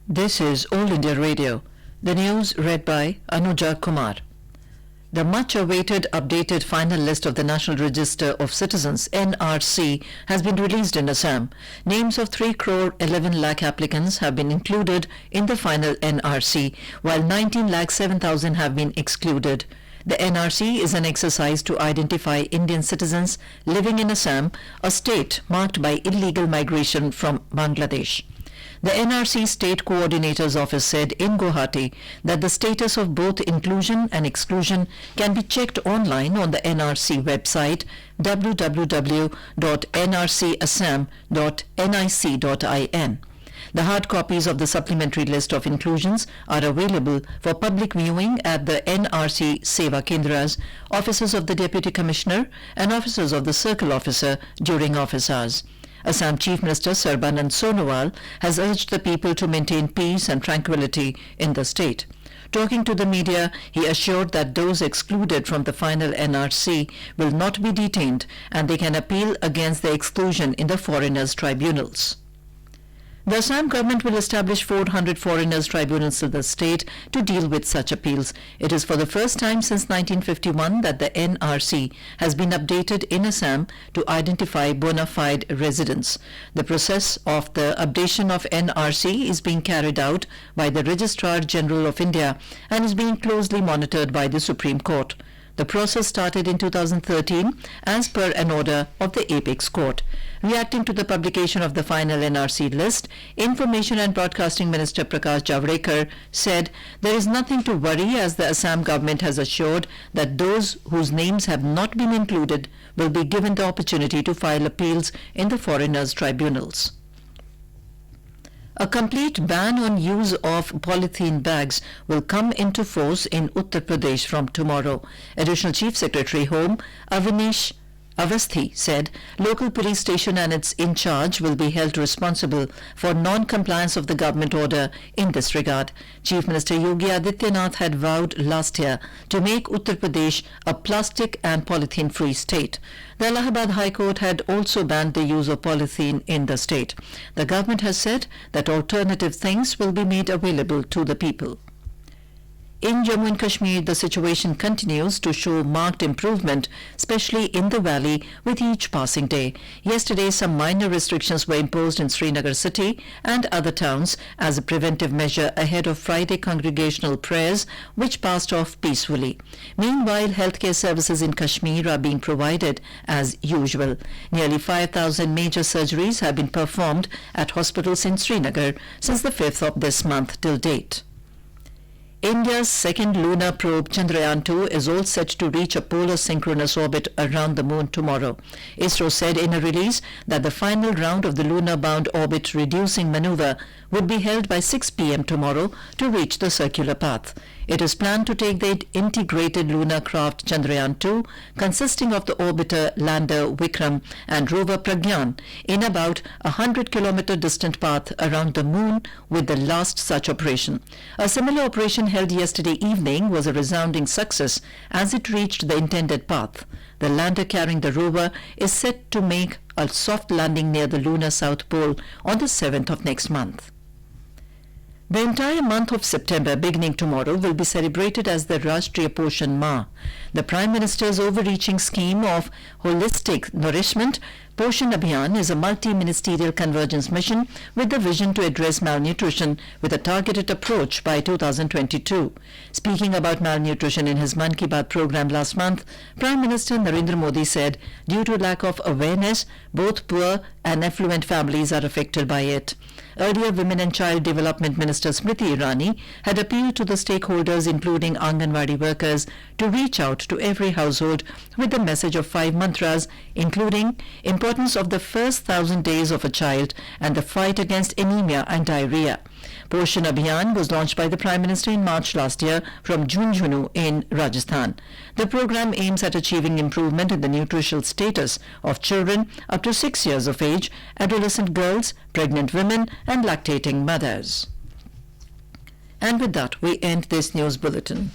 This is All India Radio. The news read by Anuja Kumar. The much-awaited updated final list of the National Register of Citizens (NRC) has been released in Assam. Names of 3 crore 11 lakh applicants have been included in the final NRC, while 19 lakh 7,000 have been excluded. The NRC is an exercise to identify Indian citizens living in Assam, a state marked by illegal migration from Bangladesh. The NRC State Coordinator's Office said in Guwahati that the status of both inclusion and exclusion can be checked online on the NRC website www.nrcassam.nic.in. The hard copies of the supplementary list of inclusions are available for public viewing at the NRC Seva Kendras, offices of the Deputy Commissioner and offices of the Circle Officer during office hours. Assam Chief Minister Sarbanand Sonowal has urged the people to maintain peace and tranquility in the state. Talking to the media, he assured that those excluded from the final NRC will not be detained and they can appeal against the exclusion in the foreigners' tribunals. The Assam government will establish 400 foreigners' tribunals in the state to deal with such appeals. It is for the first time since 1951 that the NRC has been updated in Assam to identify bona fide residents. The process of the updation of NRC is being carried out by the Registrar General of India and is being closely monitored by the Supreme Court. The process started in 2013 as per an order of the Apex Court. Reacting to the publication of the final NRC list, Information and Broadcasting Minister Prakash Javadekar said there is nothing to worry as the Assam government has assured that those whose names have not been included will be given the opportunity to file appeals in the foreigners' tribunals. A complete ban on use of polythene bags will come into force in Uttar Pradesh from tomorrow. Additional Chief Secretary Home Avinish Avasthi said local police station and its in charge will be held responsible for non-compliance of the government order in this regard. Chief Minister Yogi Adityanath had vowed last year to make Uttar Pradesh a plastic and polythene-free state. The Allahabad High Court had also banned the use of polythene in the state. The government has said that alternative things will be made available to the people. In Jammu and Kashmir, the situation continues to show marked improvement, especially in the valley, with each passing day. Yesterday, some minor restrictions were imposed in Srinagar city and other towns as a preventive measure ahead of Friday congregational prayers, which passed off peacefully. Meanwhile, healthcare services in Kashmir are being provided as usual. Nearly 5,000 major surgeries have been performed at hospitals in Srinagar since the 5th of this month till date. India's second lunar probe Chandrayaan-2 is all set to reach a polar synchronous orbit around the moon tomorrow. ISRO said in a release that the final round of the lunar-bound orbit reducing maneuver would be held by 6 p.m. tomorrow to reach the circular path. It is planned to take the integrated lunar craft Chandrayaan-2, consisting of the orbiter lander Vikram and rover Pragyan, in about a 100-kilometer distant path around the moon with the last such operation. A similar operation held yesterday evening was a resounding success as it reached the intended path. The lander carrying the rover is set to make a soft landing near the lunar south pole on the 7th of next month. The entire month of September, beginning tomorrow, will be celebrated as the Rashtriya Poshan Mah. The Prime Minister's overreaching scheme of holistic nourishment, Poshan Abhiyan, is a multi-ministerial convergence mission with the vision to address malnutrition with a targeted approach by 2022. Speaking about malnutrition in his Man Ki Baat program last month, Prime Minister Narendra Modi said, due to lack of awareness, both poor and affluent families are affected by it. Earlier, Women and Child Development Minister Smriti Irani had appealed to the stakeholders, including Anganwadi workers, to reach out to every household with the message of 5 mantras, including importance of the first 1,000 days of a child and the fight against anemia and diarrhea. Poshan Abhiyan was launched by the Prime Minister in March last year from Jhunjhunu in Rajasthan. The program aims at achieving improvement in the nutritional status of children up to 6 years of age, adolescent girls, pregnant women and lactating mothers. And with that, we end this news bulletin.